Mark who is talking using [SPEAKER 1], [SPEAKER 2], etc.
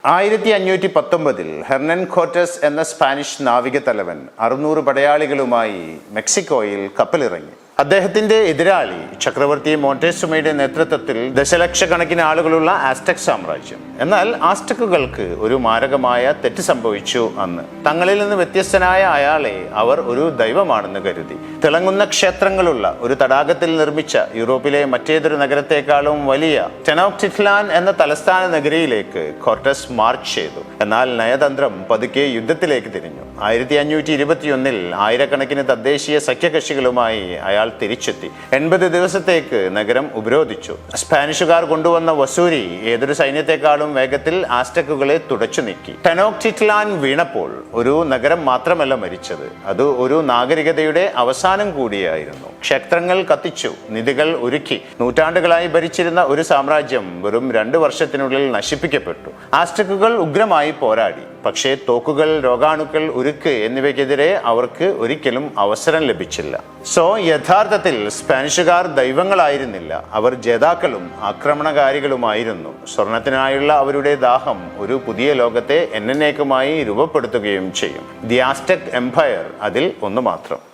[SPEAKER 1] 1519 Hernan Cortez എന്ന Spanish നാവിക തലവൻ 600 പടയാളികളുമായി മെക്സിക്കോയിൽ കപ്പലിറങ്ങി. അദ്ദേഹത്തിന്റെ എതിരാളി ചക്രവർത്തി മോണ്ടെസുമയുടെ നേതൃത്വത്തിൽ ദശലക്ഷക്കണക്കിന് ആളുകളുള്ള ആസ്ടെക് സാമ്രാജ്യം. എന്നാൽ ആസ്ടെക്കുകൾക്ക് ഒരു മാരകമായ തെറ്റ് സംഭവിച്ചു. അന്ന് തങ്ങളിൽ നിന്ന് വ്യത്യസ്തനായ അയാളെ അവർ ഒരു ദൈവമാണെന്ന് കരുതി. തിളങ്ങുന്ന ക്ഷേത്രങ്ങളുള്ള ഒരു തടാകത്തിൽ നിർമ്മിച്ച യൂറോപ്പിലെ മറ്റേതൊരു നഗരത്തെക്കാളും വലിയ ടെനോക്ടിറ്റ്ലാൻ എന്ന തലസ്ഥാന നഗരിയിലേക്ക് കോർട്ടസ് മാർച്ച് ചെയ്തു. എന്നാൽ നയതന്ത്രം പതുക്കെ യുദ്ധത്തിലേക്ക് തിരിഞ്ഞു. 1521 ആയിരക്കണക്കിന് തദ്ദേശീയ സഖ്യകക്ഷികളുമായി അയാൾ തിരിച്ചെത്തി. 80 ദിവസത്തേക്ക് നഗരം ഉപരോധിച്ചു. സ്പാനിഷുകാർ കൊണ്ടുവന്ന വസൂരി ഏതൊരു സൈന്യത്തെക്കാളും വേഗത്തിൽ ആസ്ടെക്കുകളെ തുടച്ചു നീക്കി. ടെനോക്ടിറ്റ്ലാൻ വീണപ്പോൾ ഒരു നഗരം മാത്രമല്ല മരിച്ചത്, അത് ഒരു നാഗരികതയുടെ അവസാനം കൂടിയായിരുന്നു. ക്ഷേത്രങ്ങൾ കത്തിച്ചു, നിധികൾ ഒരുക്കി. നൂറ്റാണ്ടുകളായി ഭരിച്ചിരുന്ന ഒരു സാമ്രാജ്യം വെറും 2 വർഷത്തിനുള്ളിൽ നശിപ്പിക്കപ്പെട്ടു. ആസ്ടെക്കുകൾ ഉഗ്രമായി പോരാടി, പക്ഷേ തോക്കുകൾ, രോഗാണുക്കൾ, ഉരുക്ക് എന്നിവയ്ക്കെതിരെ അവർക്ക് ഒരിക്കലും അവസരം ലഭിച്ചില്ല. യഥാർത്ഥത്തിൽ സ്പാനിഷുകാർ ദൈവങ്ങളായിരുന്നില്ല, അവർ ജേതാക്കളും ആക്രമണകാരികളുമായിരുന്നു. സ്വർണത്തിനായുള്ള അവരുടെ ദാഹം ഒരു പുതിയ ലോകത്തെ എന്നേക്കുമായി രൂപപ്പെടുത്തുകയും ചെയ്യും. ദി ആസ്ടെക് എംപയർ അതിൽ ഒന്ന് മാത്രം.